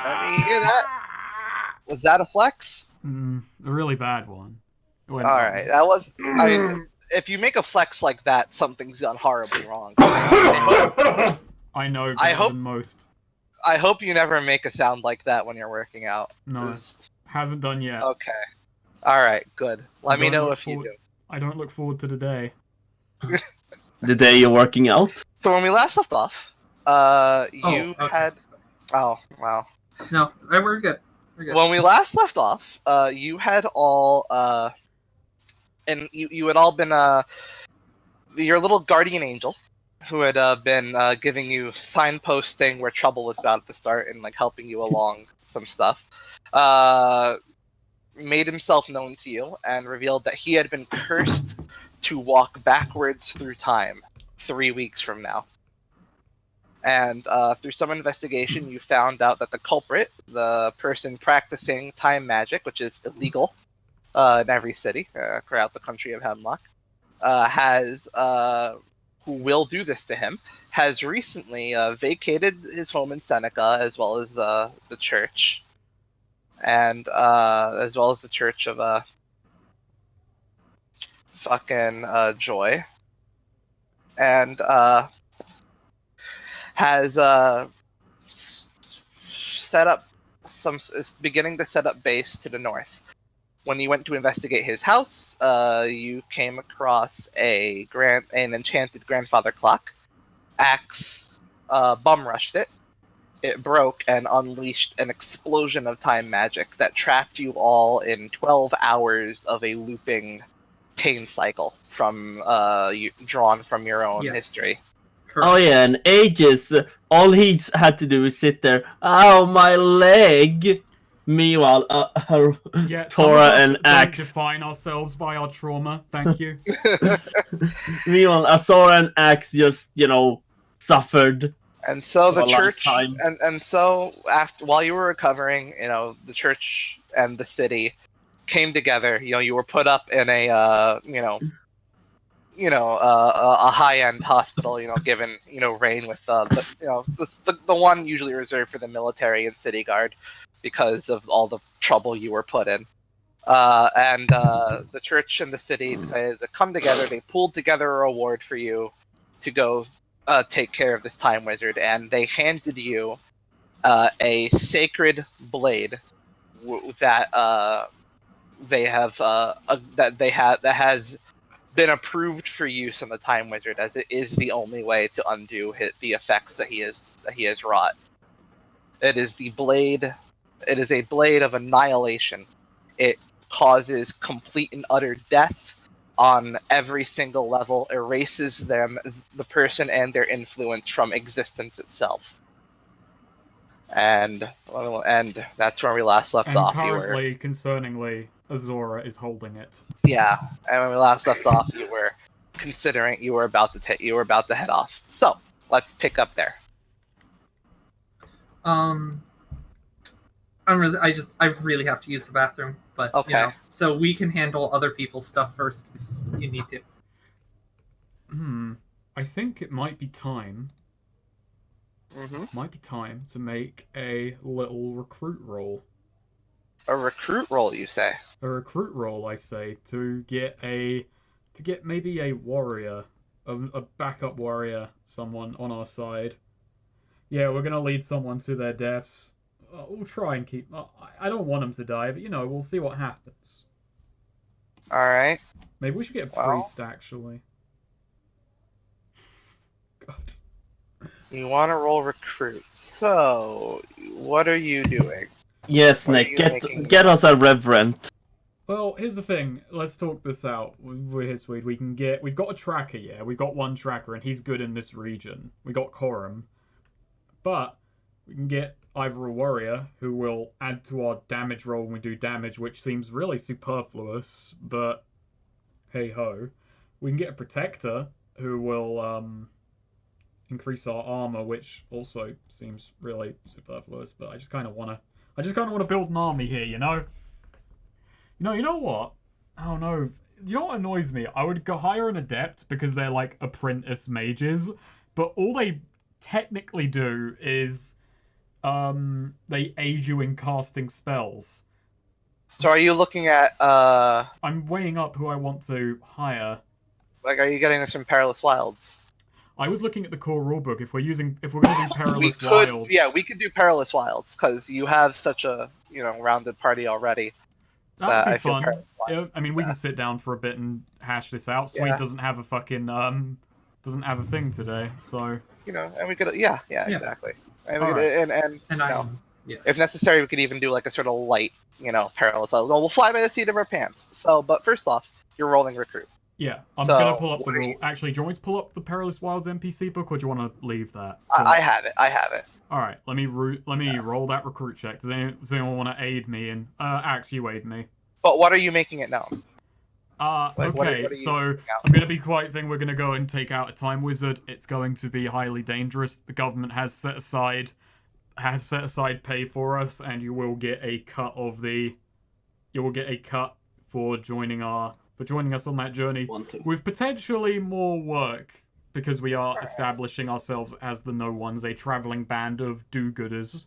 Let me hear that. Was that a flex? A really bad one. All right, that was. I mean, if you make a flex like that, something's gone horribly wrong. I know I better hope. than most. I hope you never make a sound like that when you're working out. No, haven't done yet. Okay. All right, good. Let me know if you do. I don't look forward to the day. The day you're working out? So when we last left off, you had... Oh, wow. No, we're good. We're good. When we last left off, you had all... and you had all been... your little guardian angel, who had been giving you signposting where trouble was about to start and like helping you along some stuff, made himself known to you and revealed that he had been cursed to walk backwards through time 3 weeks from now. And through some investigation, you found out that the culprit, the person practicing time magic, which is illegal in every city throughout the country of Hemlock, who will do this to him, has recently vacated his home in Seneca, as well as the church, and as well as the church of Joy, and has is beginning to set up base to the north. When you went to investigate his house, you came across an enchanted grandfather clock. Axe bum rushed it. It broke and unleashed an explosion of time magic that trapped you all in 12 hours of a looping pain cycle drawn from your own history. Correct. Oh yeah, and ages. All he's had to do is sit there. Ow, my leg. Meanwhile, Tora and Axe define ourselves by our trauma. Thank you. Meanwhile, Sora and Axe just, suffered. And so the church, and so while you were recovering, the church and the city came together. You were put up in a a high-end hospital. Given reign with the one usually reserved for the military and city guard, because of all the trouble you were put in. And the church and the city decided to come together. They pulled together a reward for you to go take care of this time wizard, and they handed you a sacred blade that has been approved for use on the time wizard, as it is the only way to undo the effects that he has wrought. It is the blade. It is a blade of annihilation. It causes complete and utter death on every single level, erases the person and their influence from existence itself. And that's where we last left off. Currently, concerningly, Azora is holding it. Yeah, and when we last left off, you were considering you were about to head off. So let's pick up there. I really have to use the bathroom, but okay. So we can handle other people's stuff first if you need to. I think it might be time. Mm-hmm. To make a little recruit roll. A recruit roll, you say? A recruit roll, I say, to get maybe a warrior, a backup warrior, someone on our side. Yeah, we're gonna lead someone to their deaths. We'll try and keep... I don't want them to die, but, we'll see what happens. Alright. Maybe we should get a priest, actually. God. You want to roll recruit. So, what are you doing? Yes, Nick, get us a reverend. Well, here's the thing. Let's talk this out. We're here, Swede. We've got a tracker, yeah? We've got one tracker, and he's good in this region. We got Corum. But we can get either a warrior who will add to our damage roll when we do damage, which seems really superfluous, but hey-ho. We can get a protector who will increase our armor, which also seems really superfluous, but I just kind of want to build an army here, You know what? Oh no. You know what annoys me? I would go hire an adept because they're like apprentice mages, but all they technically do is they aid you in casting spells. So are you looking at I'm weighing up who I want to hire. like, are you getting this from Perilous Wilds? I was looking at the core rulebook. If we're going to do We Perilous could, Wilds, yeah, we could do Perilous Wilds because you have such a rounded party already. that would be I feel fun. Perilous Wilds Yeah, I mean, we can best. sit down for a bit and hash this out. Swede Yeah. doesn't have a fucking doesn't have a thing today, so And we could, yeah, exactly. And, we All could, right. and And if necessary, we could even do like a sort of light, Perilous Wilds. Well, we'll fly by the seat of our pants. So, but first off, you're rolling recruit. yeah. I'm So, gonna pull up the what are rule. you- Actually, do you want me to pull up the Perilous Wilds NPC book, or do you want to leave that? I have it. All right, let me roll that recruit check. Does anyone want to aid me? And Axe, you aid me. But what are you making it known? Okay, what are you so making out? I'm gonna be quite thing. We're gonna go and take out a time wizard. It's going to be highly dangerous. The government has set aside pay for us, and you will get a cut for joining us on that journey with potentially more work, because we are establishing ourselves as the No Ones, a traveling band of do-gooders.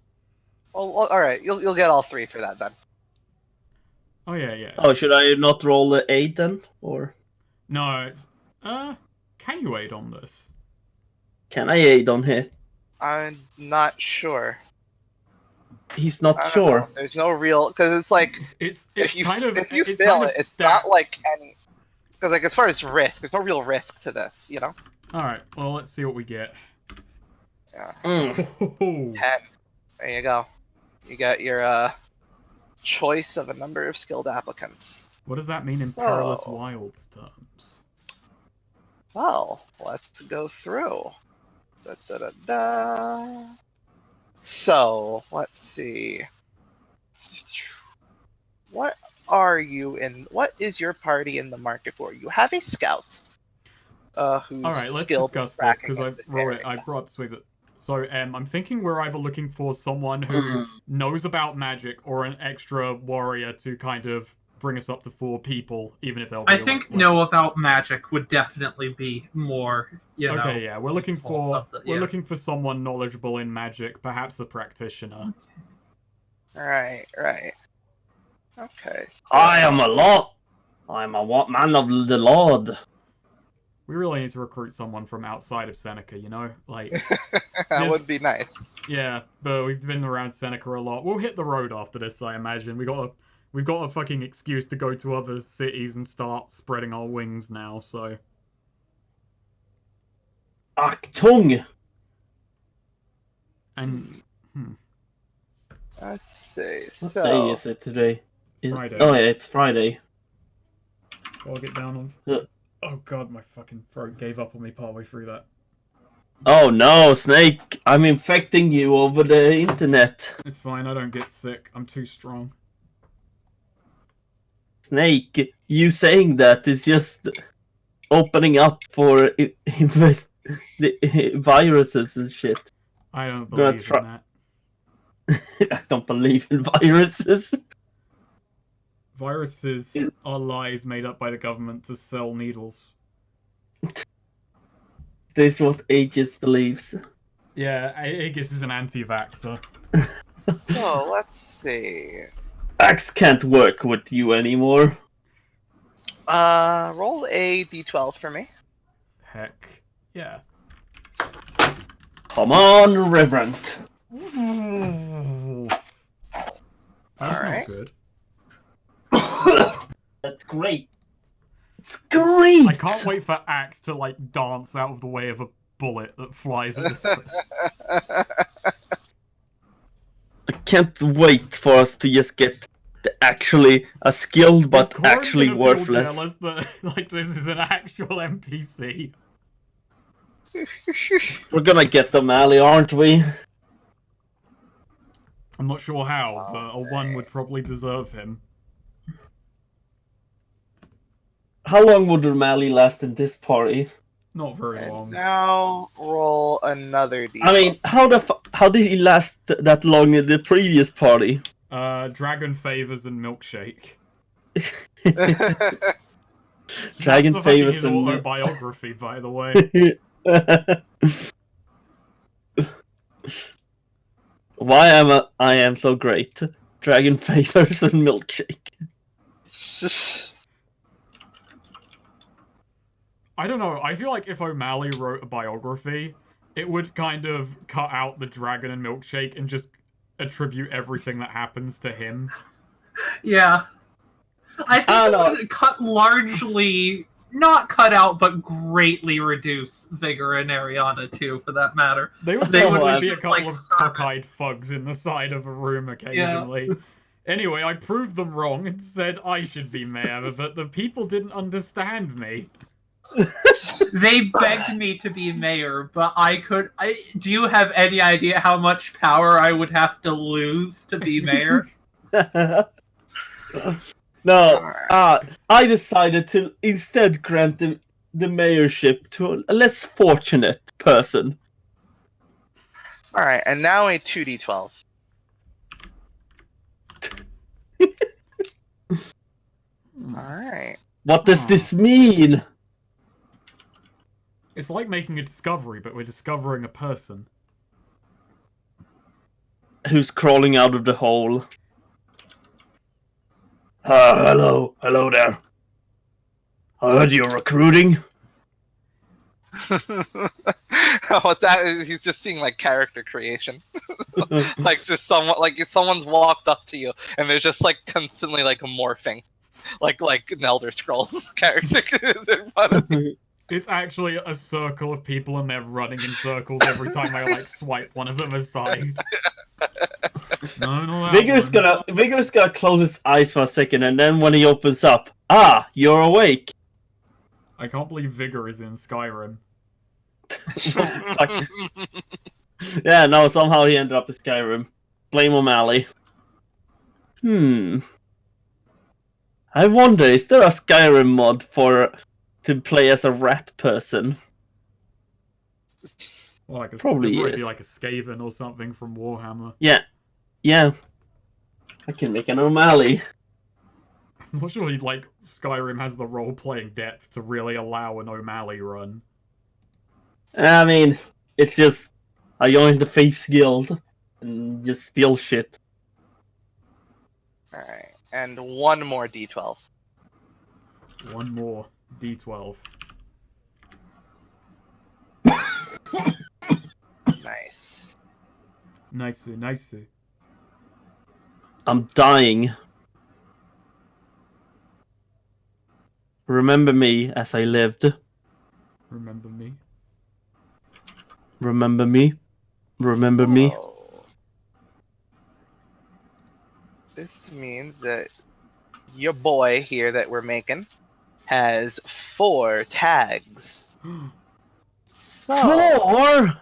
Well, all right, you'll get all 3 for that then. Oh yeah. Oh, should I not roll the 8 then? Or No, can you aid on this? can I aid on hit? I'm not sure. He's I not don't sure. know. There's no real, because it's like It's if you kind of if you it's fail kind of it, it's stacked. not like any. Because like as far as risk, there's no real risk to this. All right, well, let's see what we get. Yeah. Oh, 10. There you go. You got your choice of a number of skilled applicants. what does that mean in So- Perilous Wilds terms? Well, let's go through. Da. So, let's see. What is your party in the market for? You have a scout. Who's All right, let's skilled discuss in this tracking because in this I area. brought up Swig. So, I'm thinking we're either looking for someone who knows about magic or an extra warrior to kind of bring us up to 4 people, even if they'll be I think less. know about magic would definitely be more. Okay, yeah, we're looking useful for of the- yeah. looking for someone knowledgeable in magic, perhaps a practitioner. Right. Okay. So, I am a lot. I'm a man of the Lord. We really need to recruit someone from outside of Seneca, like. that would be nice. Yeah, but we've been around Seneca a lot. We'll hit the road after this, I imagine. We've got a fucking excuse to go to other cities and start spreading our wings now, so. Achtung! And Let's see. What So, day is it today? Friday. Oh yeah, it's Friday. I'll get down on. Yeah. Oh god, my fucking throat gave up on me partway through that. Oh no, Snake! I'm infecting you over the internet. It's fine, I don't get sick. I'm too strong. Snake, you saying that is just opening up for the viruses and shit. I don't Gonna believe try- in that. I don't believe in viruses. Viruses are lies made up by the government to sell needles. This is what Aegis believes. Yeah, Aegis is an anti-vaxxer. so let's see. Axe can't work with you anymore. Roll a d12 for me. Heck. Yeah. Come on, Reverend. That's Alright. not good. That's great. It's great. I can't wait for Axe to dance out of the way of a bullet that flies at this place. I can't wait for us to just get actually a skilled but Is Corin actually gonna feel worthless. jealous that this is an actual NPC? We're gonna get them, Ali, aren't we? I'm not sure how, but a 1 would probably deserve him. How long would O'Malley last in this party? Not very And long. now roll another d12. I mean, how did he last that long in the previous party? Dragon favors and milkshake. Dragon That's favors his and autobiography, by the way. I am so great? Dragon favors and milkshake. I don't know. I feel like if O'Malley wrote a biography, it would kind of cut out the dragon and milkshake and just attribute everything that happens to him. Yeah. I think it would cut largely, not cut out, but greatly reduce Vigor and Ariana, too, for that matter. They would be a couple of cockeyed thugs in the side of a room occasionally. Yeah. Anyway, I proved them wrong and said I should be mayor, but the people didn't understand me. They begged me to be mayor, but do you have any idea how much power I would have to lose to be mayor? No, I decided to instead grant the mayorship to a less fortunate person. Alright, and now a 2d12. Alright. What does this mean? It's like making a discovery, but we're discovering a person. Who's crawling out of the hole. Hello there. I heard you're recruiting. Oh, he's just seeing like character creation. Like just someone's walked up to you and they're just like constantly like morphing. Like an Elder Scrolls character is in front of you. It's actually a circle of people and they're running in circles every time I like swipe one of them aside. No, Vigor's gonna close his eyes for a second, and then when he opens up, you're awake. I can't believe Vigor is in Skyrim. Yeah, no, somehow he ended up in Skyrim. Blame O'Malley. I wonder, is there a Skyrim mod to play as a rat person? Well, probably is. Be like a Skaven or something from Warhammer. Yeah. I can make an O'Malley. I'm not sure Skyrim has the role-playing depth to really allow an O'Malley run. I mean, it's just I joined the Thieves Guild and just steal shit. Alright, and one more d12. One more d12. Nice. Nice. I'm dying. Remember me as I lived. Remember me. Remember me. Remember me. This means that your boy here that we're making has 4 tags. So, 4?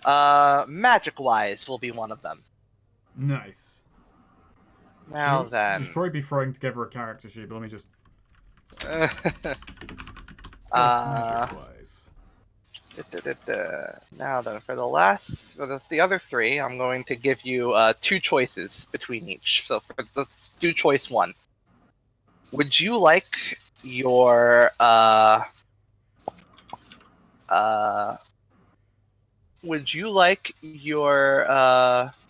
magic-wise will be one of them. Nice. Now then. You'd probably be throwing together a character sheet, but let me just... magic-wise. Now then, for the other 3, I'm going to give you 2 choices between each. So let's do choice 1. Would you like your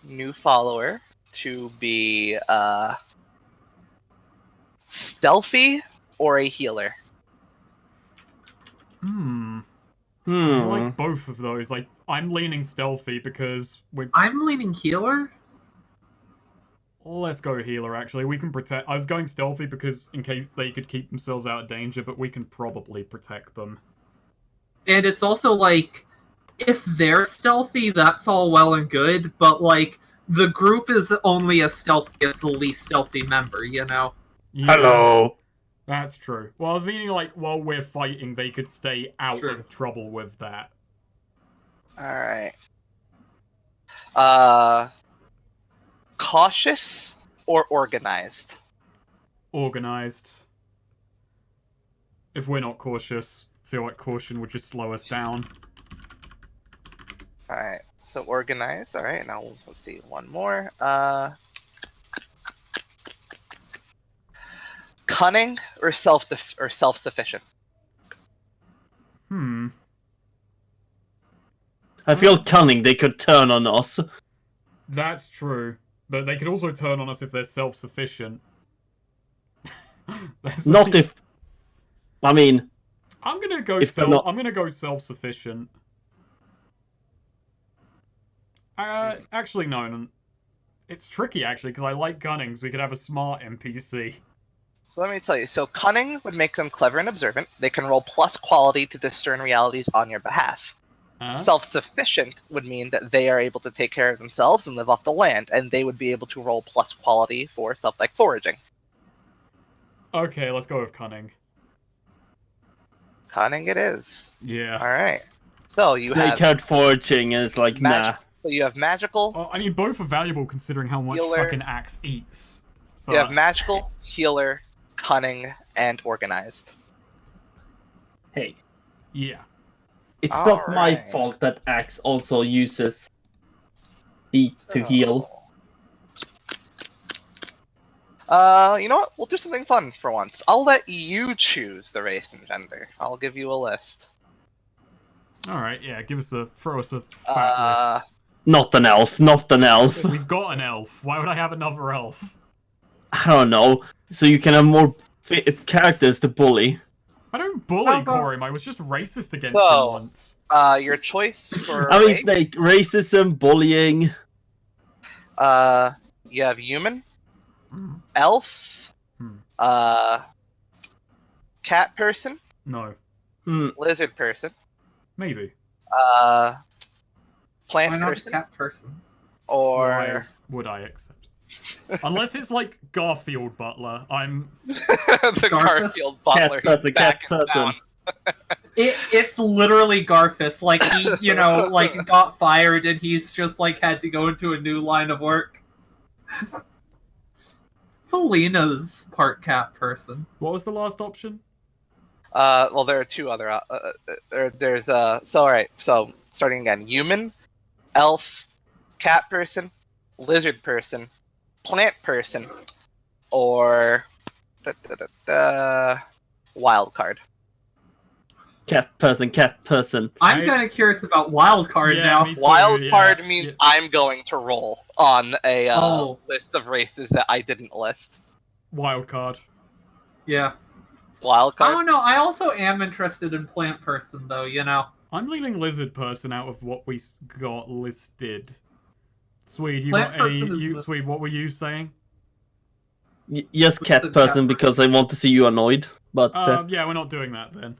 new follower to be stealthy or a healer? I like both of those. Like, I'm leaning stealthy because I'm leaning healer? Let's go healer, actually. We can protect... I was going stealthy because in case they could keep themselves out of danger, but we can probably protect them. And it's also, like, if they're stealthy, that's all well and good, but, like, the group is only as stealthy as the least stealthy member, you know? Yeah. Hello. That's true. Well, I was meaning, like, while we're fighting, they could stay out of trouble with that. Alright. Cautious or organized? Organized. If we're not cautious, I feel like caution would just slow us down. Alright, so organized. Alright, now let's see, one more. Cunning or self-sufficient? I feel cunning. They could turn on us. That's true. But they could also turn on us if they're self-sufficient. Not if... I mean... I'm gonna go I'm gonna go self-sufficient. Actually, no. It's tricky, actually, because I like gunning, because we could have a smart NPC. So let me tell you. So cunning would make them clever and observant. They can roll plus quality to discern realities on your behalf. Self-sufficient would mean that they are able to take care of themselves and live off the land, and they would be able to roll plus quality for stuff like foraging. Okay, let's go with cunning. Cunning it is. Yeah. All right. So you have snake-haired foraging is like, nah. So you have magical. Oh, I mean, both are valuable considering how much healer. fucking axe eats. But... You have magical, healer, cunning, and organized. Hey. Yeah. It's not my fault that axe also uses eat to heal. You know what? We'll do something fun for once. I'll let you choose the race and gender. I'll give you a list. Alright, yeah, throw us a fat list. Not an elf, not an elf. We've got an elf. Why would I have another elf? I don't know. So you can have more characters to bully. I don't bully Corim. I was just racist against him once. Your choice for I mean, Snake, racism, bullying. You have human, elf, cat person, no, lizard person, maybe, plant person, cat person, or why would I accept? Unless it's like Garfield Butler, I'm the Garfield Butler. Cat person. It's literally Garfus. Like he, like got fired and he's just like had to go into a new line of work. Felina's part cat person. What was the last option? Well, there are two other. There's So alright. So starting again: human, elf, cat person, lizard person, plant person, or wild card. Cat person. I'm kind of curious about wild card now. Wild card means I'm going to roll on a list of races that I didn't list. Wild card. Yeah. Wild card? I don't know. I also am interested in plant person, though, I'm leaning lizard person out of what we got listed. Swede, Swede, what were you saying? Yes, cat person, because I want to see you annoyed. But yeah, we're not doing that then.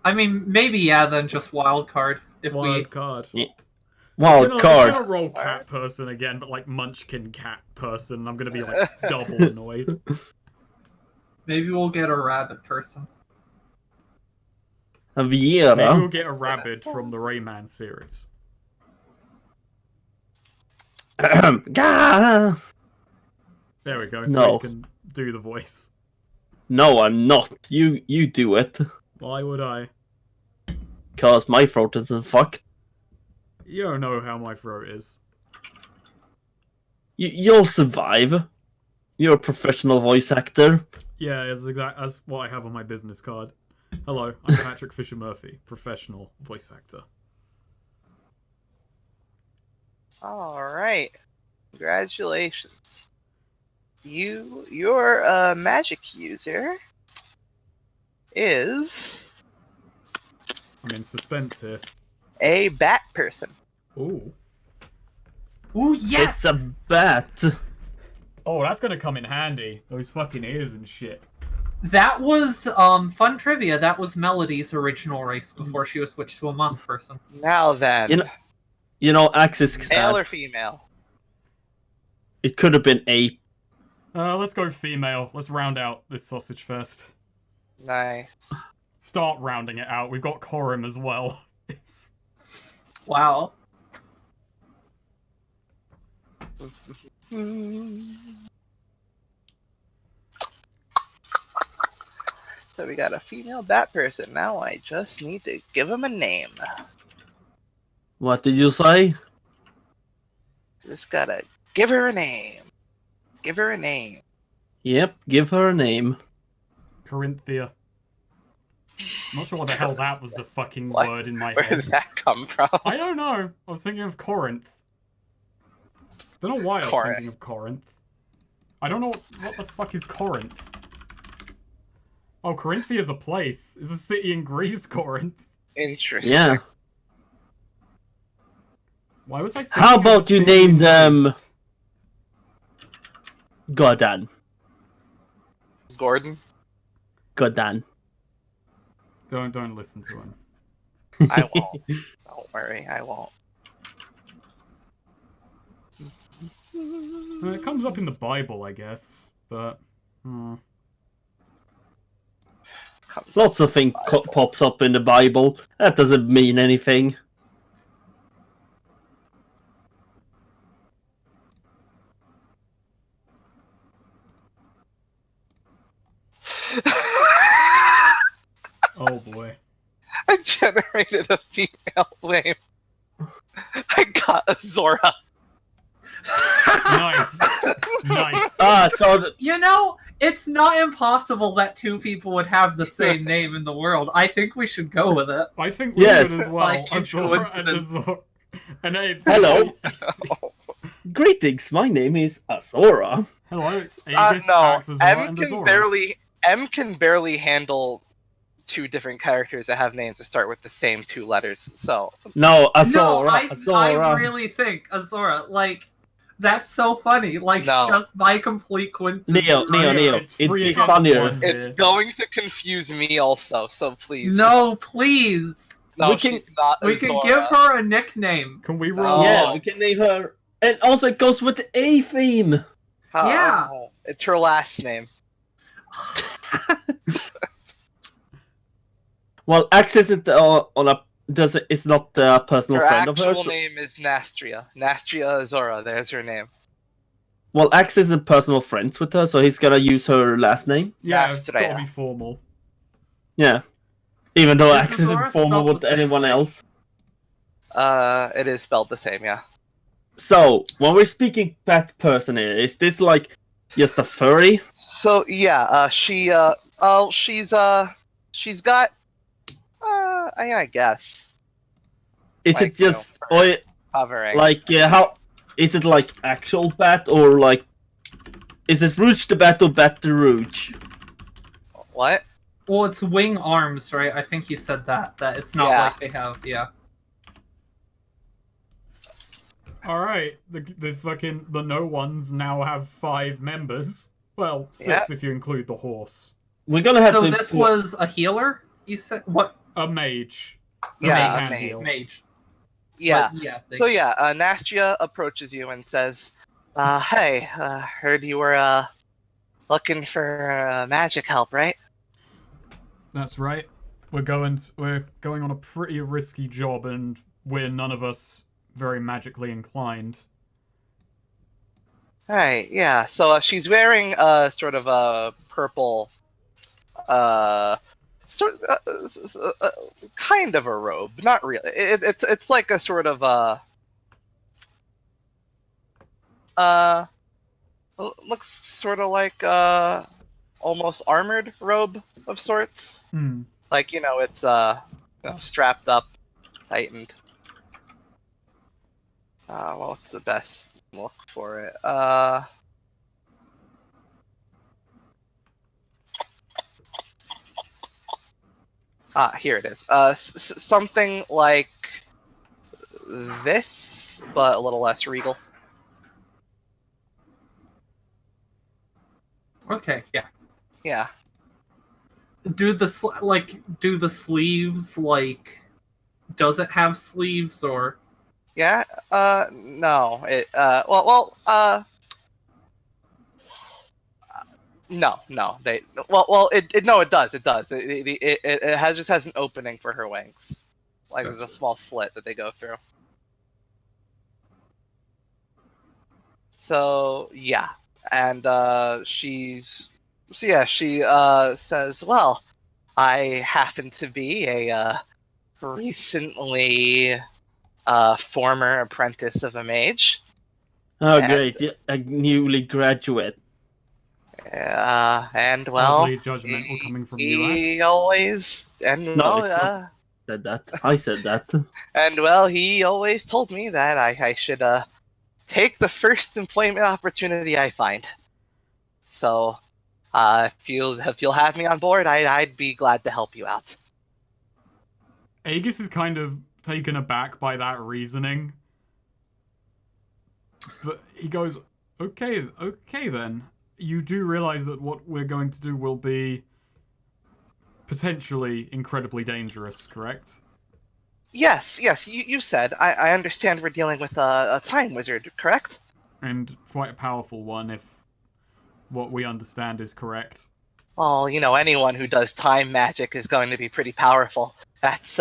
I mean, maybe then just wild card. Wild card. Yeah. Wild card. I'm gonna roll cat person again, but like Munchkin cat person. I'm gonna be like double annoyed. Maybe we'll get a rabbit person. Maybe we'll get a rabbit from the Rayman series. There we go. So we can do the voice. No, I'm not. You do it. Why would I? Cause my throat isn't fucked. You don't know how my throat is. You'll survive. You're a professional voice actor. Yeah, as what I have on my business card. Hello, I'm Patrick Fisher Murphy, professional voice actor. Alright. Congratulations. Your magic user is... I'm in suspense here. A bat person. Ooh. Ooh, yes! It's a bat. Oh, that's gonna come in handy. Those fucking ears and shit. That was fun trivia. That was Melody's original race before she was switched to a moth person. Now then. Axis. Male or female? It could have been a. Let's go female. Let's round out this sausage first. Nice. Start rounding it out. We've got Corim as well. Wow. So we got a female bat person. Now I just need to give him a name. What did you say? Just gotta give her a name. Give her a name. Yep, give her a name. Corinthia. I'm not sure what the hell that was the fucking word in my head. Where did that come from? I don't know. I was thinking of Corinth. Don't know why I was Corinth. thinking of Corinth. I don't know what the fuck is Corinth. Oh, Corinthia is a place. Is a city in Greece, Corinth. Interesting. Yeah. Why was I thinking How of a about you city in name them Greece? Godan? Gordon? Godan. Don't listen to him. I won't. Don't worry, I won't. It comes up in the Bible, I guess, but... Comes Lots up of things Bible. pops up in the Bible. That doesn't mean anything. Oh boy. I generated a female name. I got Azora. Nice. Nice. So You know, it's not impossible that two people would have the same name in the world. I think we should go with it. I think we Yes. should as well. By huge Azora and coincidence. Azora. And hey, Hello. Greetings, my name is Azora. Hello, it's Aegis, No, Axe, Azora, and M can barely handle two different characters that have names that start with the same two letters. So No, Azora. No, I Azora. really think Azora, like, that's so funny. Like, No. just by complete coincidence. Neo. It's It'd free be against funnier. one it's here. going to confuse me also. So please, No, please. no, we can- she's not We Azora. can give her a nickname. Can we No. roll? Yeah, we can name her. And also, it goes with the A theme. Oh, Yeah. it's her last name. Well, Axe isn't on a. It's not a personal Her friend of actual hers. name is Nastria. Nastria Azora. There's her name. Well, Axe isn't personal friends with her, so he's gonna use her last name. Yeah, it's Nastria. gotta be formal. Yeah. Even though Is Axe isn't Azora formal spelled with the same anyone way? else. It is spelled the same, yeah. So, when we're speaking pet person here, is this like just a furry? So yeah, she's got, I guess Is Like, it just you know, or hovering. like how is it like actual bat or like is it Rouge the Bat or Bat the Rouge? What? Well, it's wing arms, right? I think you said that. That it's not Yeah. like they have, yeah. Alright, the no ones now have 5 members. Well, 6 Yeah. if you include the horse. We're gonna have So to. this was a healer? You said what? A mage. Yeah, Mage a hand mage. heal. Mage. Yeah. But, yeah. So yeah, Nastria approaches you and says, "Hey, heard you were looking for magic help, right?" That's right. We're going on a pretty risky job, and we're none of us very magically inclined. Right. Yeah. So she's wearing sort of a purple, kind of a robe. Not really. It's like a sort of looks sort of like almost armored robe of sorts. Hmm. Like it's strapped up, tightened. What's the best look for it? Here it is. Something like this, but a little less regal. Okay, yeah. Yeah. Do the sleeves does it have sleeves or Yeah. No. It. No. They. Well. It does. It does. It just has an opening for her wings. Like there's a small slit that they go through. So yeah, and she says, "Well, I happen to be a recently former apprentice of a mage. Oh, and- great! Yeah, a newly graduate. And well, Oddly judgmental coming from you, he Axe. always No, it's not. Said that. I said that. and well, he always told me that I should take the first employment opportunity I find. So, if you'll have me on board, I'd be glad to help you out. Aegis is kind of taken aback by that reasoning, but he goes, "Okay then. You do realize that what we're going to do will be potentially incredibly dangerous, correct?" Yes, you said. I understand we're dealing with a time wizard, correct? And quite a powerful one, if what we understand is correct. Well, anyone who does time magic is going to be pretty powerful. That's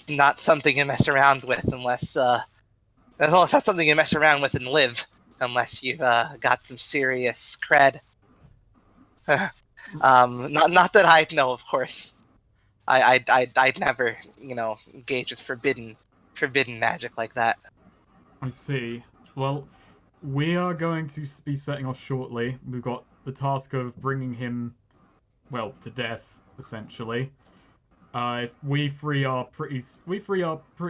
not something you mess around with unless that's something you mess around with and live, unless you've got some serious cred. Not that I know, of course. I'd never, engage with forbidden magic like that. I see. Well, we are going to be setting off shortly. We've got the task of bringing him, well, to death, essentially. We three are pretty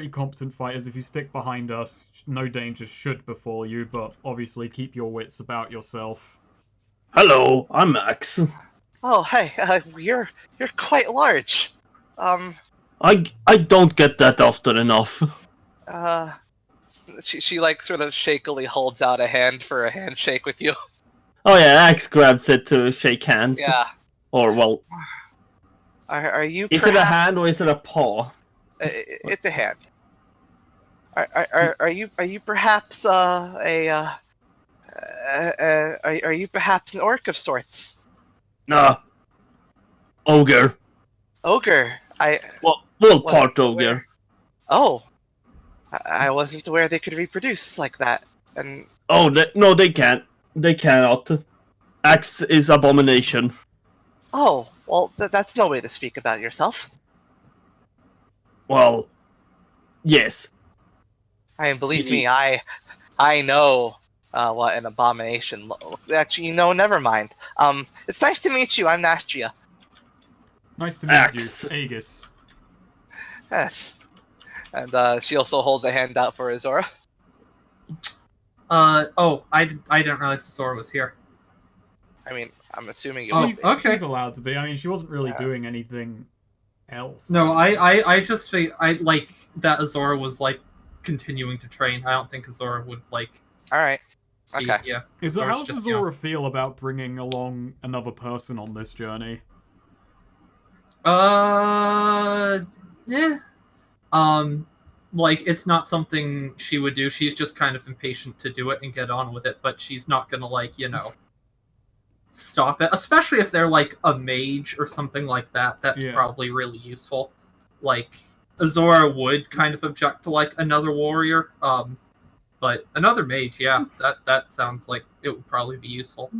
competent fighters. If you stick behind us, no danger should befall you, but obviously keep your wits about yourself. Hello, I'm Max. Oh, hey, you're quite large. I don't get that often enough. She like sort of shakily holds out a hand for a handshake with you. Oh yeah, Axe grabs it to shake hands. Yeah. Or, well... Are you Is it a hand or is it a paw? It's a hand. Are you perhaps are you perhaps an orc of sorts? Ogre. Ogre. Well, part ogre. Oh. I wasn't aware they could reproduce like that. And Oh, no, they can't. They cannot. Axe is abomination. oh, well, that's no way to speak about yourself. Well, yes. I mean, believe me, I know what an abomination looks. Actually, never mind. It's nice to meet you. I'm Nastria. Nice to meet Axe. you, Aegis. Yes. And she also holds a hand out for Azora. Oh, I didn't realize Azora was here. I mean, I'm assuming you. Okay. She's allowed to be. I mean, she wasn't really doing anything else. No, I just think I like that Azora was like continuing to train. I don't think Azora would like. All right. Okay. Yeah. How does just, Azora feel about bringing along another person on this journey? Yeah. Like, it's not something she would do. She's just kind of impatient to do it and get on with it, but she's not gonna, like, stop it. Especially if they're, like, a mage or something like that. That's probably really useful. Like, Azora would kind of object to, like, another warrior. But another mage, yeah, that sounds like it would probably be useful.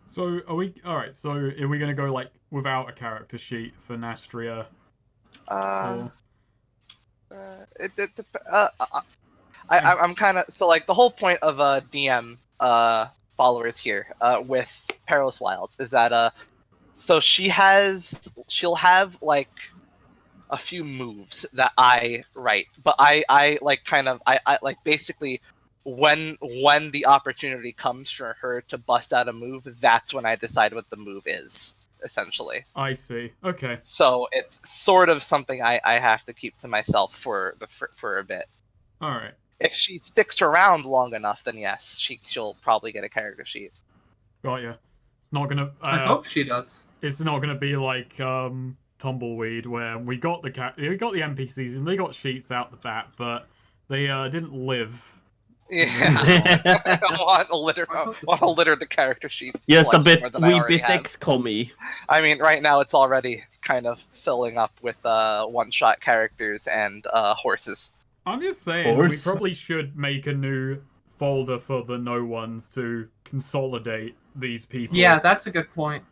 So, alright, so are we gonna go, like, without a character sheet for Nastria? I'm kind of so like the whole point of DM followers here with Perilous Wilds is that so she'll have like a few moves that I write, but I like kind of I like basically when the opportunity comes for her to bust out a move, that's when I decide what the move is. Essentially. I see. Okay. So it's sort of something I have to keep to myself for a bit. All right. If she sticks around long enough, then yes, she'll probably get a character sheet. Got ya. It's not gonna. I hope she does. It's not gonna be like Tumbleweed, where we got the NPCs and they got sheets out the bat, but they didn't live. Yeah, I want a litter the character sheet. Yes, a bit wee bit XCOM-y. I mean, right now it's already kind of filling up with one-shot characters and horses. I'm just saying, we probably should make a new folder for the no ones to consolidate these people. Yeah, that's a good point.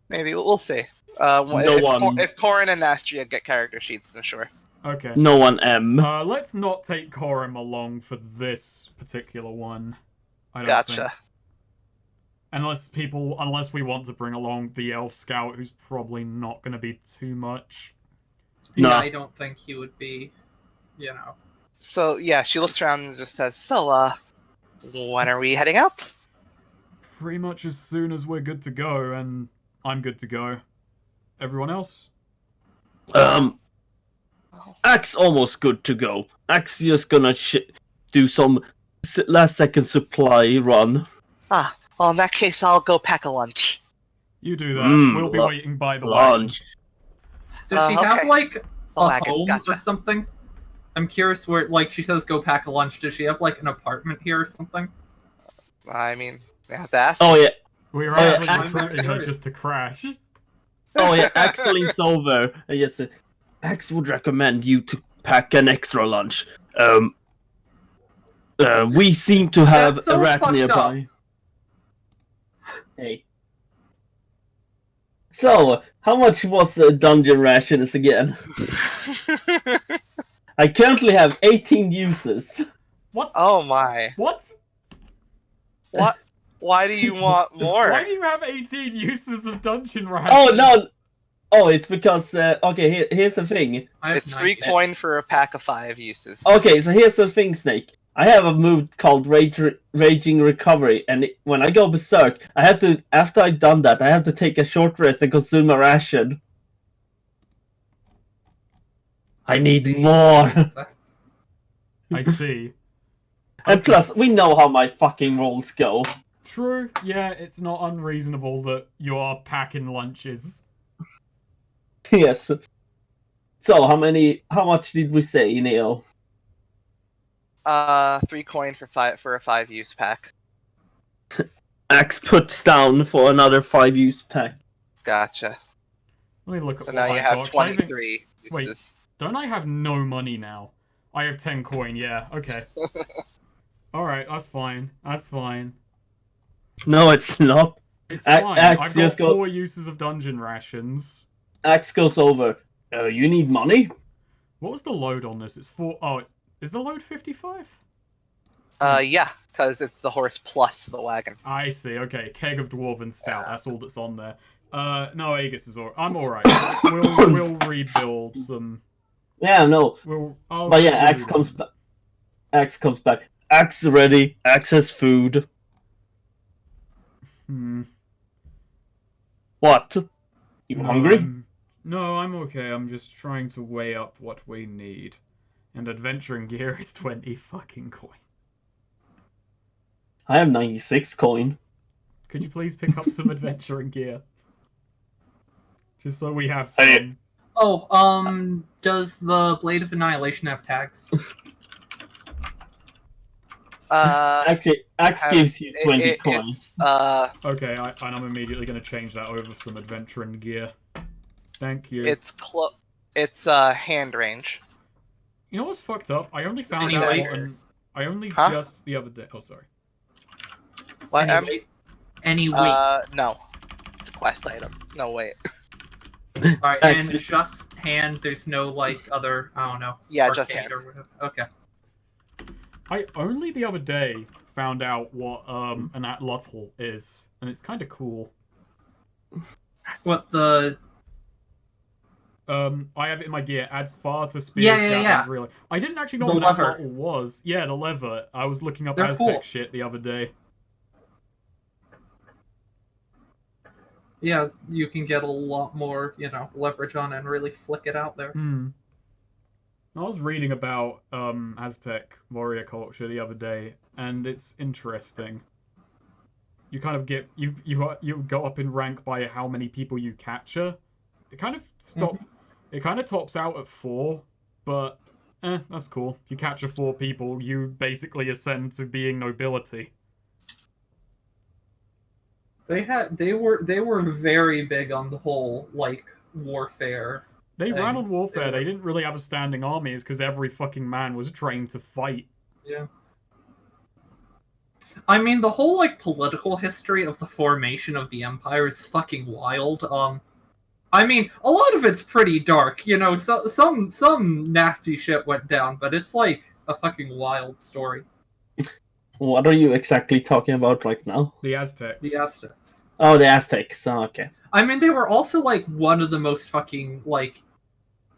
Maybe we'll see. If Corin and Nastria get character sheets, then sure. Okay. No one M. Let's not take Corum along for this particular one. I don't think. Unless we want to bring along the Elf Scout, who's probably not going to be too much. No. Yeah, I don't think he would be, So yeah, she looks around and just says, "So, when are we heading out?" Pretty much as soon as we're good to go, and I'm good to go. Everyone else? Axe almost good to go. Axe just gonna do some last second supply run. Ah, well, in that case, I'll go pack a lunch. You do that. We'll be waiting by the lunch. Does she have okay. like a wagon, home gotcha. or something? I'm curious where, like, she says go pack a lunch. Does she have like an apartment here or something? I mean, they have to ask. Oh yeah. We're yeah, actually recruiting her just to crash. Oh yeah. Axe leans over and yes, Axe would recommend you to pack an extra lunch. We seem to have That's so a rat fucked nearby. Hey. So, how much was dungeon rations again? I currently have 18 uses. What? Oh my! What? What? Why do you want more? Why do you have 18 uses of dungeon rations? Oh no! Oh, it's because okay. Here's the thing. It's 3 coin for a pack of 5 uses. Okay, so here's the thing, Snake. I have a move called Raging Recovery, and when I go berserk, I have to. After I've done that, I have to take a short rest and consume a ration. I need more. I see. And plus, we know how my fucking rolls go. True. Yeah, it's not unreasonable that you are packing lunches. Yes. So, how much did we say, Neo? 3 coin for a 5 use pack. Axe puts down for another 5 use pack. Gotcha. Let me look at So what now you I've have got. 23 uses. Wait. Don't I have no money now? I have 10 coin, yeah, okay. Alright, that's fine. That's fine. No, it's not. It's fine. Axe I've got just 4 uses of dungeon rations. Axe goes over. You need money? What was the load on this? It's 4... Oh, is the load 55? Yeah, because it's the horse plus the wagon. I see, okay. Keg of Dwarven Stout, that's all that's on there. No, Aegis is alright. I'm alright. We'll rebuild some... Yeah, no. But yeah, Axe comes back. Axe comes back. Axe ready. Axe has food. What? You hungry? No, I'm okay. I'm just trying to weigh up what we need. And adventuring gear is 20 fucking coin. I have 96 coin. Could you please pick up some adventuring gear? Just so we have some. Oh, does the Blade of Annihilation have tags? Actually, Axe gives you 20 coins. Okay, and I'm immediately going to change that over for some adventuring gear. Thank you. It's hand range. You know what's fucked up? I only found out I only just the other day. Oh, sorry. What? Any weight? No. It's a quest item. No, wait. Alright, and just hand, there's no, like, other, I don't know. Yeah, just hand. Or whatever. Okay. I only the other day found out what an atlotl is, and it's kind of cool. What, the... I have it in my gear. Adds far to speed. Yeah. Really. I didn't actually know The what lever. atlotl was. Yeah, the lever. I was looking up They're Aztec cool. shit the other day. Yeah, you can get a lot more, leverage on and really flick it out there. I was reading about Aztec warrior culture the other day, and it's interesting. You kind of get you go up in rank by how many people you capture. It kind of It kind of tops out at 4, but that's cool. If you capture 4 people, you basically ascend to being nobility. They were very big on the whole warfare. They ran on warfare. They didn't really have a standing army, is because every fucking man was trained to fight. Yeah. I mean, the whole political history of the formation of the empire is fucking wild. I mean, a lot of it's pretty dark. So some nasty shit went down, but it's like a fucking wild story. What are you exactly talking about right now? The Aztecs. The Aztecs. Oh, the Aztecs. Oh, okay. I mean, they were also one of the most fucking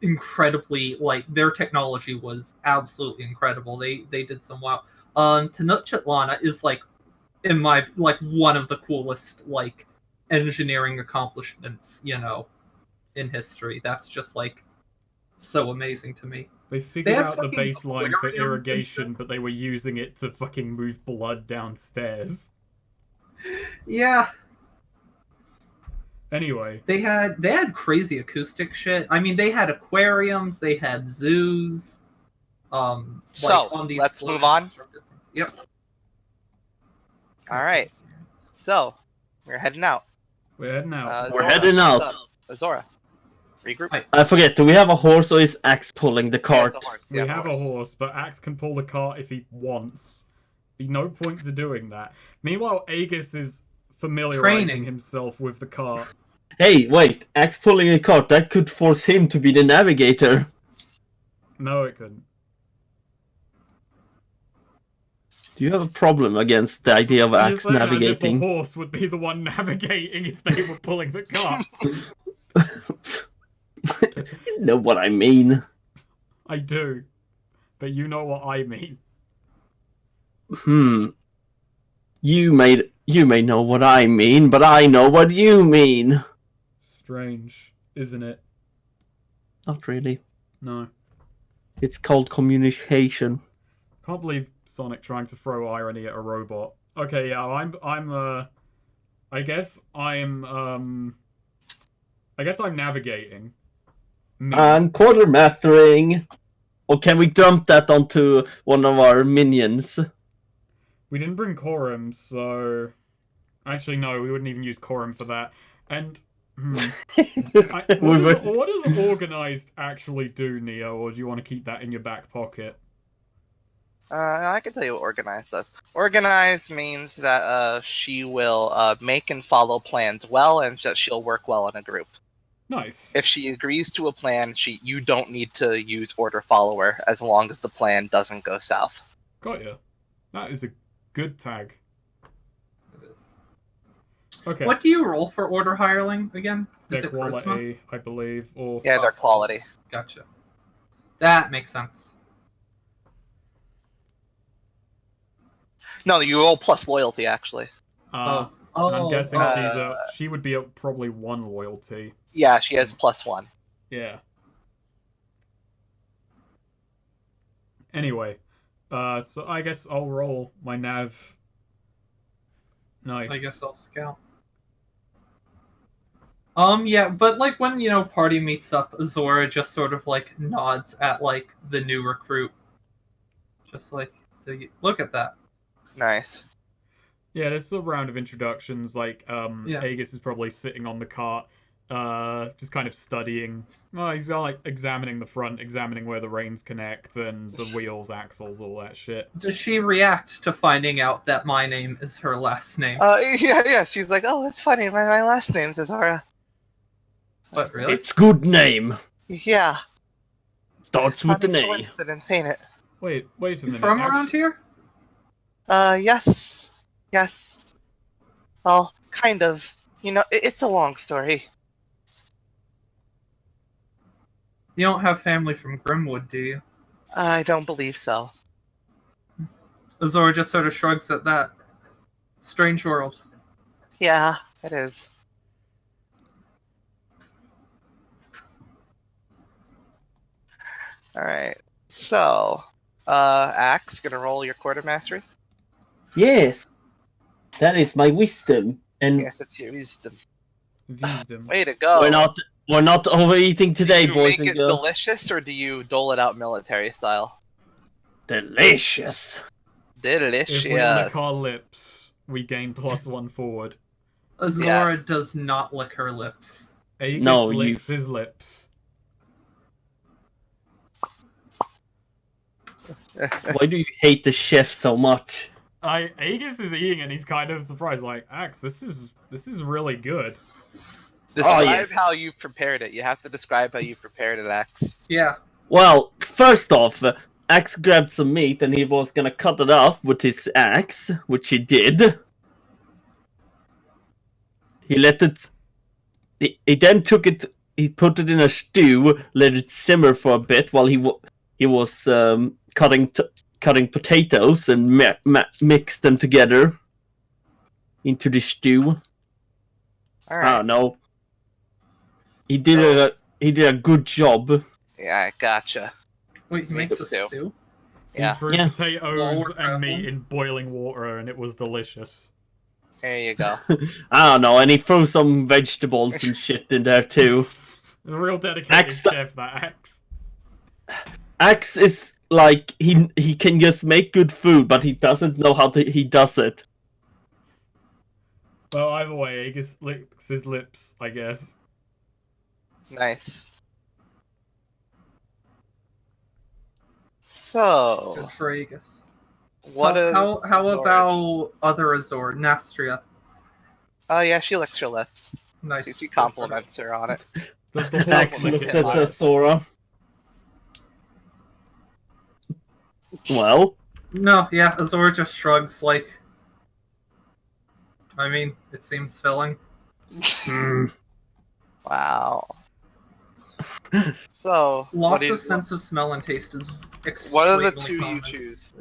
incredibly, like, their technology was absolutely incredible. They did some wow. Tenochtitlan is like, in my, like, one of the coolest, like, engineering accomplishments, in history. That's just, like, so amazing to me. They figured had out the fucking baseline for aquariums and irrigation, stuff. but they were using it to fucking move blood downstairs. Yeah, Anyway, they had crazy acoustic shit. I mean, they had aquariums, they had zoos. So, on these let's move on. Yep. All right. So, we're heading out. we're heading out. We're Zora, heading what's out. up? Zora, regroup. I forget, do we have a horse or is Axe pulling the Yeah, cart? it's a horse. We Yeah, have a horse, but Axe can pull the cart if he wants. Be no point to doing that. Meanwhile, Aegis is familiarizing Training. himself with the cart. Hey, wait, Axe pulling a cart, that could force him to be the navigator. No, it couldn't. Do you have a problem against the idea of You're Axe saying as if the navigating? horse would be the one navigating if they were pulling the cart. You know what I mean. I do. But you know what I mean. You may know what I mean, but I know what you mean. Strange, isn't it? Not really. No. It's called communication. Can't believe Sonic trying to throw irony at a robot. Okay, yeah, I guess I'm navigating. Me. And quartermastering. Or can we dump that onto one of our minions? We didn't bring Corum, so actually no, we wouldn't even use Corum for that. And what does organized actually do, Neo? Or do you want to keep that in your back pocket? I can tell you what organized does. Organized means that she will make and follow plans well, and that she'll work well in a group. Nice. If she agrees to a plan, you don't need to use order follower as long as the plan doesn't go south. Got you. That is a good tag. It is. Okay. What do you roll for order hireling again? Is Their it charisma? quality, I believe, or Yeah, their quality. Gotcha. That makes sense. No, you roll plus loyalty, actually. I'm guessing she would be at probably 1 loyalty. Yeah, she has +1. Yeah. Anyway, so I guess I'll roll my nav. Nice. I guess I'll scout. Yeah, but like when, party meets up, Zora just sort of like nods at like the new recruit. Just like, so you look at that. Nice. Yeah, there's a round of introductions. Like, Yeah. Aegis is probably sitting on the cart, just kind of studying. Oh, he's like examining the front, examining where the reins connect and the wheels, axles, all that shit. Does she react to finding out that my name is her last name? Yeah. She's like, oh, that's funny. My last name's Azara. What, really? It's good name. Yeah. Starts with an Funny A. coincidence, ain't it? Wait a You minute. from around here? Yes. Well, kind of. It's a long story. You don't have family from Grimwood, do you? I don't believe so. Zora just sort of shrugs at that. Strange world. Yeah, it is. Alright. So, Axe, gonna roll your quartermastery? Yes. That is my wisdom. And Yes, it's your wisdom. Wisdom. Way to go. we're not overeating today, do you boys make and it girls. delicious, or do you dole it out military style? Delicious. Delicious. If we lick our lips, we gain +1 forward. Zora Yes. does not lick her lips. Aegis No, licks his lips. Why do you hate the chef so much? Aegis is eating and he's kind of surprised, like, Axe, this is really good. Describe yes. how you've prepared it. You have to describe how you prepared it, Axe. Yeah. Well, first off, Axe grabbed some meat and he was gonna cut it off with his axe, which he did. He let it. He then took it he put it in a stew, let it simmer for a bit while he was cutting potatoes and mixed them together into the stew. All I right. don't know. He did a good job. Yeah, I gotcha. Wait, he makes a Stew. stew? Yeah. He threw Yeah. potatoes While we're and meat traveling? in boiling water, and it was delicious. There you go. I don't know, and he threw some vegetables and shit in there too. A real dedicated Axe- chef, that Axe. Axe is like he can just make good food, but he doesn't know how he does it. Well, either way, he just licks his lips, I guess. Nice. So, Good for Aegis. what is... How about other Azor, Nastria? Oh, yeah, she licks her lips. Nice. She compliments her on it. Does the horse Axe lick looks his at lips? Sora. Well, No, yeah, Azor just shrugs like. I mean, it seems filling. Wow. So, what Loss do you, of sense of smell and taste is what are extremely the two you common. choose?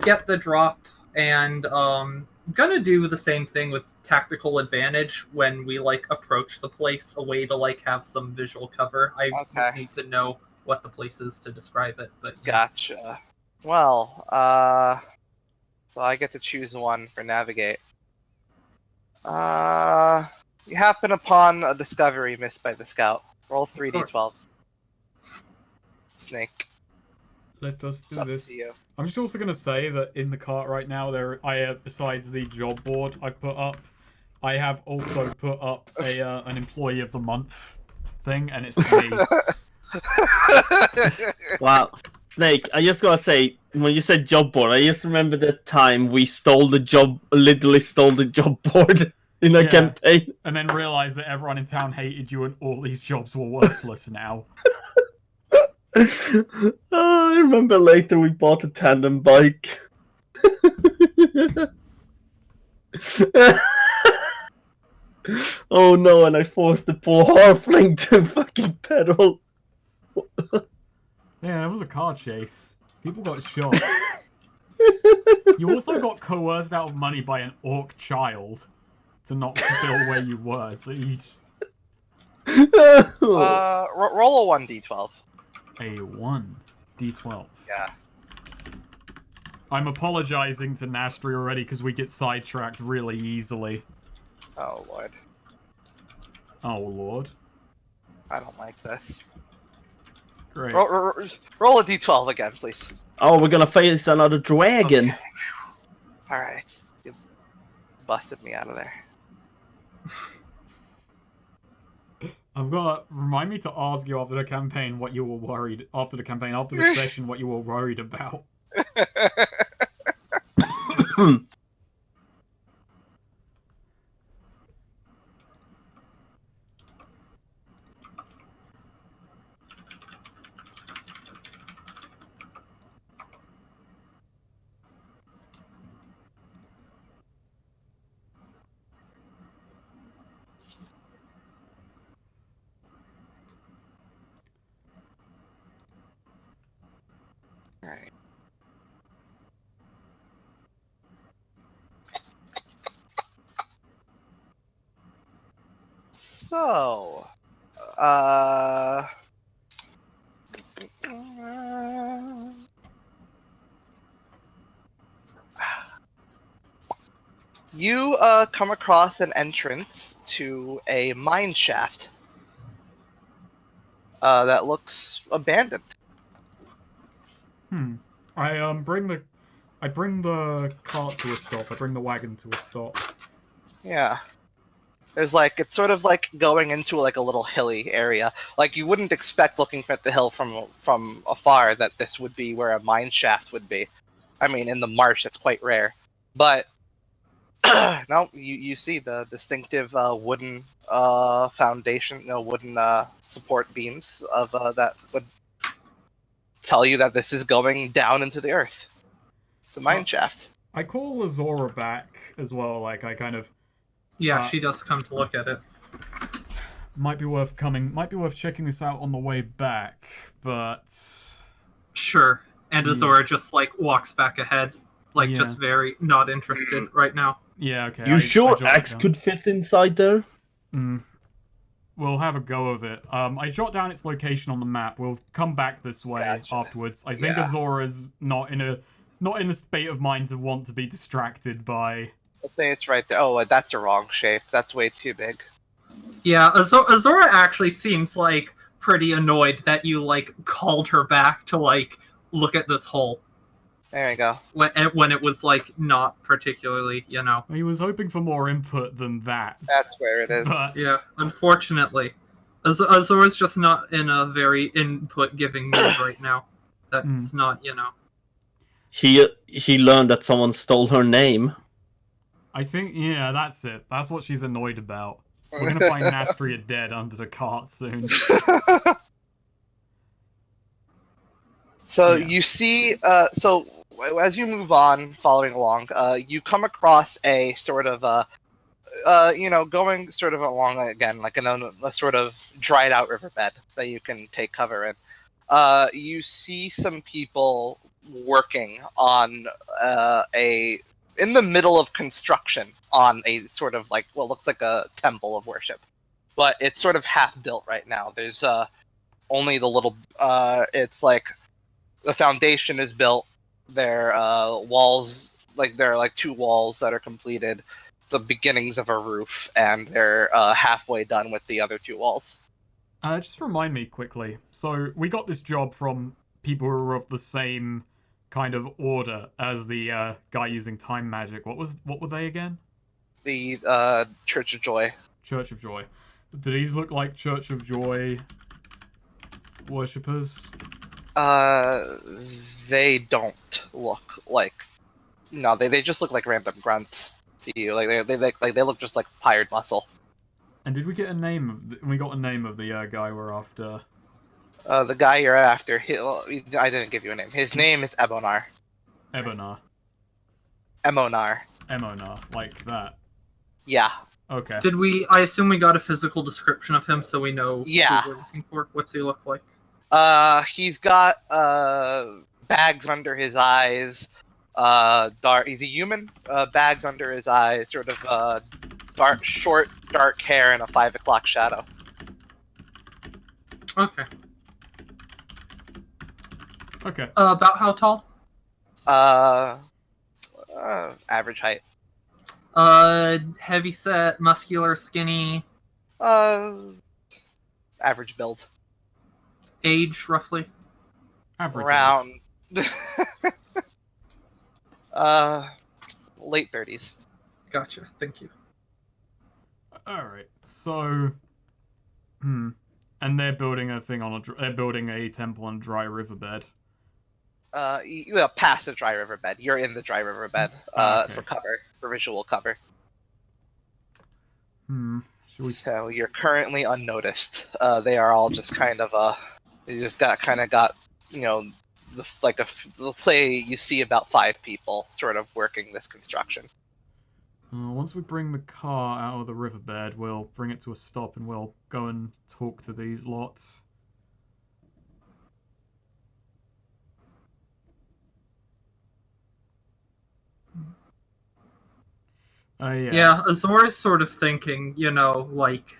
Get the drop, and gonna do the same thing with tactical advantage when we like approach the place, a way to like have some visual cover. I Okay. need to know what the place is to describe it, but yeah. Gotcha. Well, so I get to choose one for navigate. You happen upon a discovery missed by the scout. Roll 3d12. Snake, Let us it's do up this. to you. I'm just also going to say that in the cart right now, besides the job board I've put up, I have also put up an employee of the month thing, and it's me. wow. Snake, I just gotta say, when you said job board, I just remember the time we literally stole the job board in a Yeah. campaign. And then realised that everyone in town hated you and all these jobs were worthless now. I remember later we bought a tandem bike. Oh no, and I forced the poor halfling to fucking pedal. Yeah, it was a car chase. People got shot. You also got coerced out of money by an orc child to not fulfill where you were, so you just... Roll a 1d12. A 1. D12. Yeah. I'm apologizing to Nastri already because we get sidetracked really easily. Oh lord, Oh lord. I don't like this. Great. Roll a d12 again, please. Oh, we're gonna face another dragon. Okay. All right, you busted me out of there. I'm gonna remind me to ask you after the campaign what you were worried after the session what you were worried about. All right. So, you come across an entrance to a mine shaft that looks abandoned. I bring the cart to a stop. I bring the wagon to a stop. Yeah. There's it's sort of like going into like a little hilly area. Like you wouldn't expect looking at the hill from afar that this would be where a mine shaft would be. I mean, in the marsh, that's quite rare. But no, you see the distinctive wooden foundation, wooden support beams of that would tell you that this is going down into the earth. It's a mine shaft. I call Azora back as well. Like I kind of Yeah, she does come to look at it. Might be worth checking this out on the way back, but Sure. And Azora just like walks back ahead, like Yeah. just very not interested right now. yeah, okay. You sure jot it Axe down. could fit inside there? We'll have a go of it. I jot down its location on the map. We'll come back this way Gotcha. afterwards. I think Yeah. Azora's not in the state of mind to want to be distracted by. Let's say it's right there. Oh, that's the wrong shape. That's way too big. Yeah, Azora actually seems like pretty annoyed that you like called her back to like look at this hole There you go. when it was like not particularly, He was hoping for more input than that. That's where it is. But Yeah, unfortunately, Azora's just not in a very input-giving mood right now. That's not, She learned that someone stole her name. I think, yeah, that's it. That's what she's annoyed about. We're gonna find Nastria dead under the cart soon. So Yeah. you see, so as you move on, following along, you come across a sort of, going sort of along again, like in a sort of dried out riverbed that you can take cover in. You see some people working on in the middle of construction on a sort of like what looks like a temple of worship, but it's sort of half built right now. There's only the little, it's like the foundation is built. There walls, like there are like 2 walls that are completed, the beginnings of a roof, and they're halfway done with the other 2 walls. Just remind me quickly. So we got this job from people who were of the same kind of order as the guy using time magic. What were they again? The Church of Joy. Church of Joy. Do these look like Church of Joy worshippers? They don't look like. No, they just look like random grunts to you. Like they look just like hired muscle. And did we get a name? We got a name of the guy we're after. The guy you're after, I didn't give you a name. His name is Ebonar. Ebonar. Emonar. Emonar, like that. Yeah. Okay. I assume we got a physical description of him so we know Yeah. who we're looking for? What's he look like? He's got bags under his eyes. Dark. He's a human. Bags under his eyes. Sort of short, dark hair, and a 5 o'clock shadow. Okay. Okay. About how tall? Average height. Heavy set, muscular, skinny. Average build. Age, roughly. Average. Around. Late 30s. Gotcha. Thank you. Alright, so... And they're building a thing they're building a temple on a dry riverbed. Past the dry riverbed. You're in the dry riverbed. Okay. For visual cover. Should we... So you're currently unnoticed. They are all just kind of you just got, let's say you see about 5 people sort of working this construction. Once we bring the car out of the riverbed, we'll bring it to a stop and we'll go and talk to these lots. Yeah. Yeah, Azora's sort of thinking, like,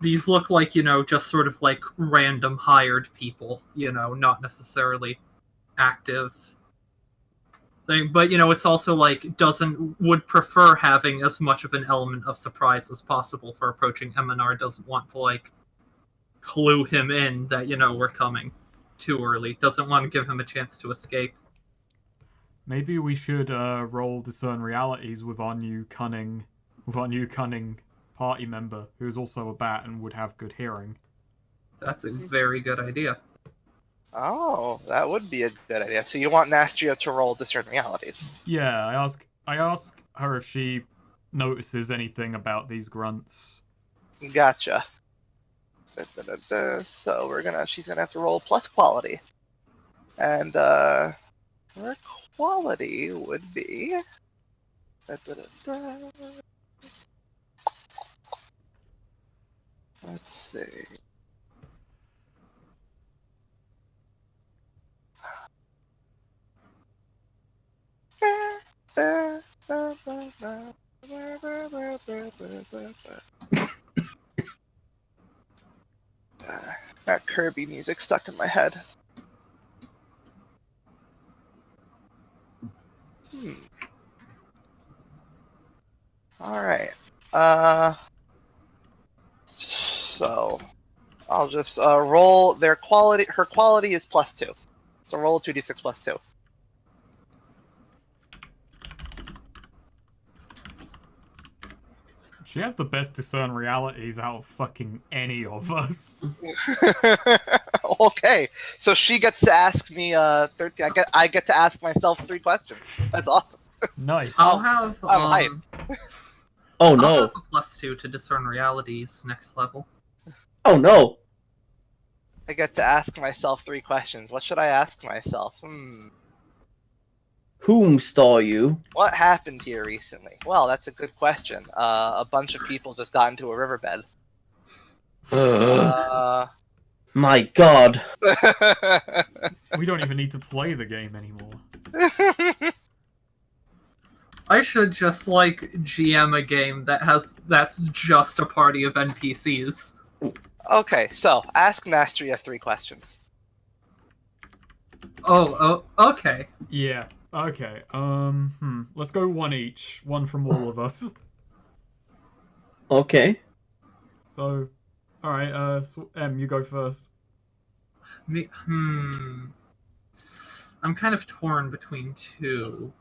these look like, just sort of like random hired people, not necessarily active thing. But, it's also like would prefer having as much of an element of surprise as possible for approaching Eminar. Doesn't want to like clue him in that, we're coming too early. Doesn't want to give him a chance to escape. Maybe we should roll discern realities with our new cunning party member, who is also a bat and would have good hearing. That's a very good idea. Oh, that would be a good idea. So you want Nastria to roll discern realities? Yeah, I ask her if she notices anything about these grunts. Gotcha. So she's gonna have to roll plus quality, and her quality would be. Let's see. That Kirby music stuck in my head. Alright. So I'll just roll their quality. Her quality is +2. So roll 2d6 +2. She has the best discern realities out of fucking any of us. Okay, so she gets to ask me 13. I get to ask myself 3 questions. That's awesome. Nice. I'll have I'm Oh I'll no! have a +2 to discern realities next level. Oh no! I get to ask myself 3 questions. What should I ask myself? Whom are you? What happened here recently? Well, that's a good question. A bunch of people just got into a riverbed. My God! We don't even need to play the game anymore. I should just like GM a game that's just a party of NPCs. Okay, so ask Nastria 3 questions. Oh, okay. Yeah. Okay. Let's go one each. One from all of us. Okay. So, all right. You go first. I'm kind of torn between 2.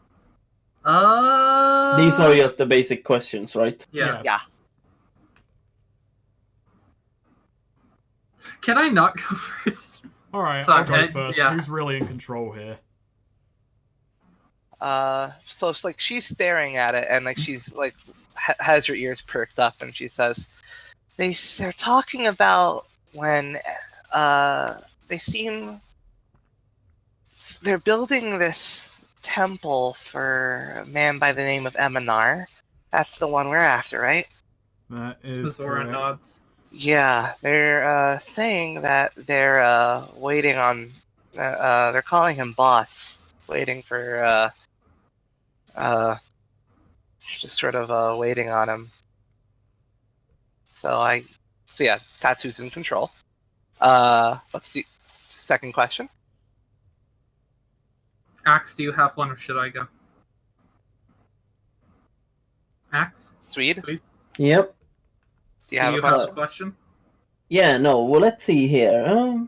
These are just the basic questions, right? Yeah. Yeah. Can I not go first? All right. Sorry, I'll go first. yeah. Who's really in control here? So it's like she's staring at it, and like she's like has her ears perked up, and she says, "They're talking about when they're building this temple for a man by the name of Eminar. That's the one we're after, right?" That is Zora correct. nods. Yeah, they're saying that they're waiting on. They're calling him boss, waiting for just sort of waiting on him. So yeah, Tatsu's in control. Let's see. Second question. Axe, do you have one or should I go? Axe? Swede, Yep. do you have a have question? a question? Yeah, no, well, let's see here.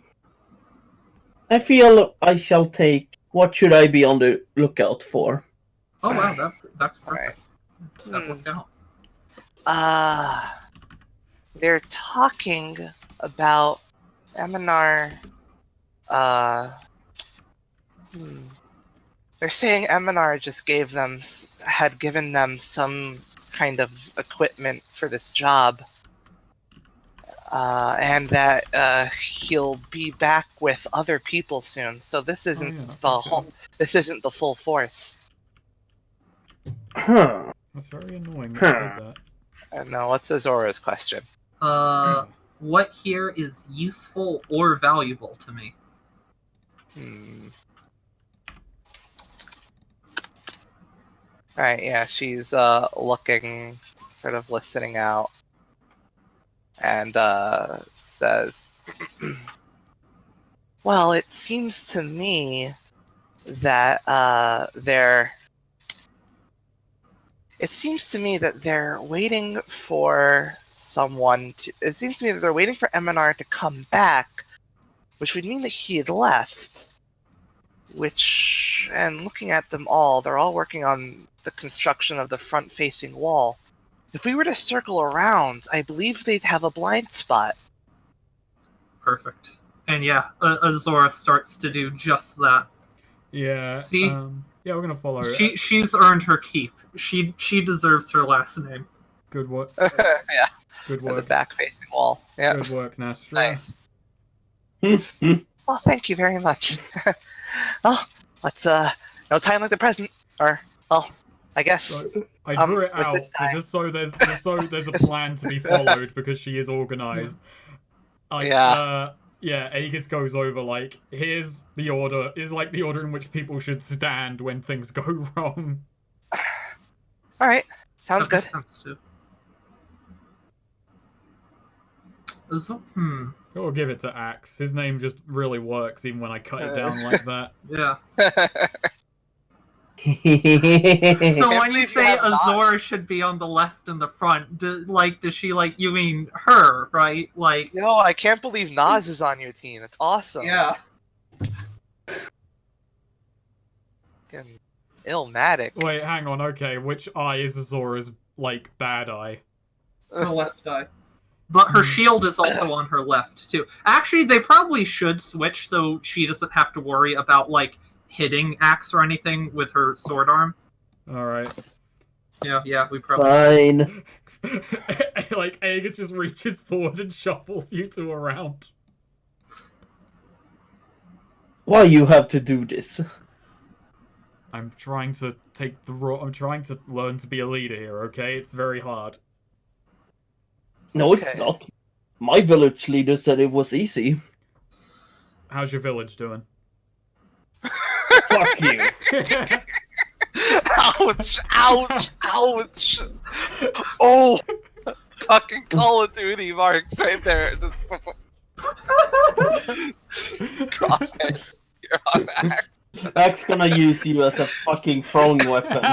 I feel I shall take... What should I be on the lookout for? Oh wow, that's Alright. perfect. That worked out. They're talking about Eminar. They're saying Eminar just had given them some kind of equipment for this job, and that he'll be back with other people soon. So this isn't This isn't the full force. Huh. That's very annoying that I did that. And now, what's Azora's question? What here is useful or valuable to me? Alright, yeah, she's looking, sort of listening out, and says, well, it seems to me that they're waiting for someone to. It seems to me that they're waiting for Eminar to come back, which would mean that he had left. And looking at them all, they're all working on the construction of the front-facing wall. If we were to circle around, I believe they'd have a blind spot. Perfect. And yeah, Azora starts to do just that. Yeah. See? Yeah, we're gonna follow. She's earned her keep. She deserves her last name. Good work. Yeah. Good The work. back-facing wall. Yeah. Good work, Nastra. Nice. Well, thank you very much. Well, let's no time like the present, or well, I guess. So, I drew it with out this guy. just so there's a plan to be followed because she is organized. Yeah, Aegis goes over like, here's the order. Is like the order in which people should stand when things go wrong. All right, sounds That good. makes sense, too. Gotta give it to Axe. His name just really works even when I cut it down like that. Yeah. So So Can't when you believe you say have Azora knots. should be on the left and the front, does she like? You mean her, right? Like, Yo, I can't believe Nas is on your team. It's awesome. yeah. Fucking Illmatic. Wait, hang on. Okay, which eye is Azora's like bad eye? Her left eye. But her shield is also on her left too. Actually, they probably should switch so she doesn't have to worry about like hitting Axe or anything with her sword arm. All right. Yeah, we probably. Fine. Like Aegis just reaches forward and shuffles you two around. Why you have to do this? I'm trying to take the role. I'm trying to learn to be a leader here. Okay, it's very hard. No, it's Okay. not. My village leader said it was easy. How's your village doing? Fuck you. Ouch! Ouch! Ouch! Oh! Fucking Call of Duty marks right there. Crosshairs. You're on Axe. Axe gonna use you as a fucking throwing weapon.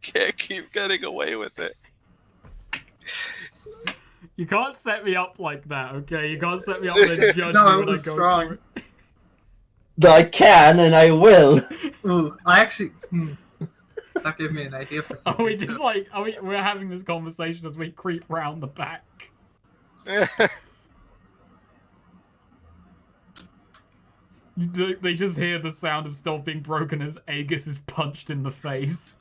Can't keep getting away with it. You can't set me up like that, okay? You can't set me up to judge No, me it when I was go strong. for it. I can and I will. Ooh, I actually. That gave me an idea for something. Are we just too. like, we're having this conversation as we creep round the back? They just hear the sound of stuff being broken as Aegis is punched in the face.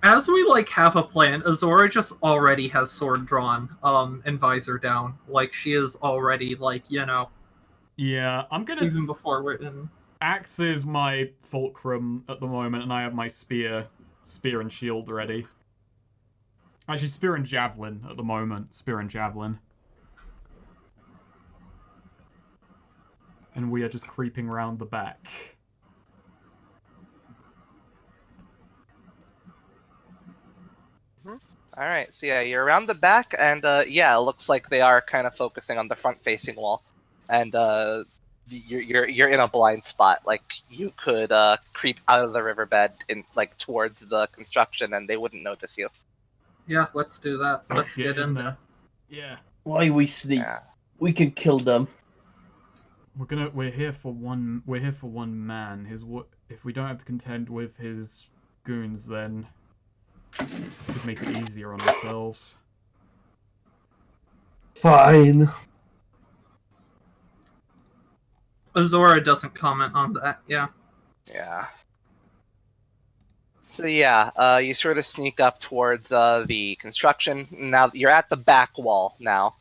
As we like have a plan, Azora just already has sword drawn, and visor down. Like she is already like, Yeah, I'm gonna. even before we're in. Axe is my fulcrum at the moment, and I have my spear and shield ready. Actually, spear and javelin at the moment. Spear and javelin. And we are just creeping round the back. Alright, so yeah, you're around the back, and yeah, it looks like they are kind of focusing on the front-facing wall. And you're in a blind spot. Like, you could creep out of the riverbed in like towards the construction, and they wouldn't notice you. Yeah, let's do that. Let's get in there. Yeah. Why we sleep? Yeah. We can kill them. We're here for one man. If we don't have to contend with his goons, then we could make it easier on ourselves. Fine. Azora doesn't comment on that. Yeah. Yeah. So yeah, you sort of sneak up towards the construction. Now you're at the back wall now.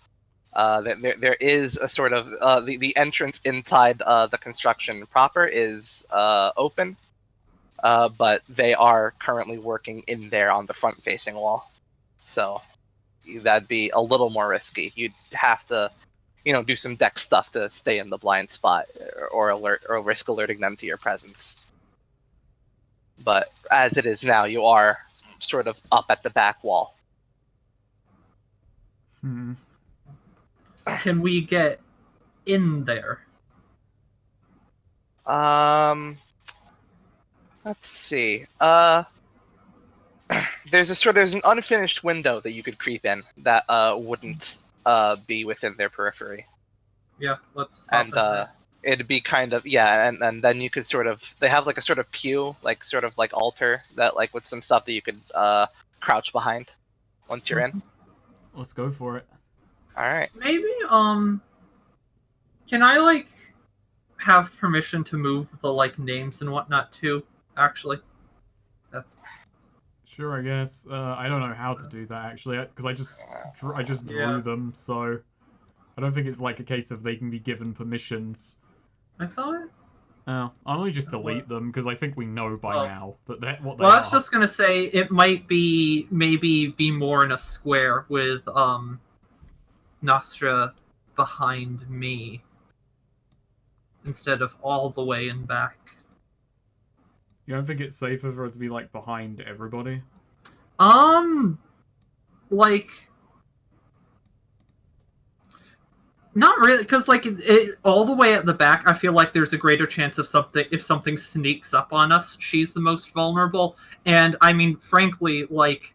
There is a sort of the entrance inside the construction proper is open, but they are currently working in there on the front-facing wall. So that'd be a little more risky. You'd have to, do some deck stuff to stay in the blind spot or risk alerting them to your presence. But as it is now, you are sort of up at the back wall. Can we get in there? Let's see. There's an unfinished window that you could creep in that wouldn't be within their periphery. Yeah, let's. hop in And there. it'd be kind of and then you could they have like a sort of pew, like sort of like altar that like with some stuff that you could crouch behind once you're in. Let's go for it. All right. Maybe can I like have permission to move the like names and whatnot too? Actually, that's Sure, I guess. I don't know how to do that actually, because I just drew Yeah. them, so I don't think it's like a case of they can be given permissions. I thought. Oh, I'll only just delete them because I think we know by Oh. now that they're what they Well, I are. was just gonna say it might be maybe be more in a square with Nostra behind me instead of all the way in back. You don't think it's safer for it to be like behind everybody? Like, not really, because like it all the way at the back, I feel like there's a greater chance of something if something sneaks up on us. She's the most vulnerable, and I mean, frankly, like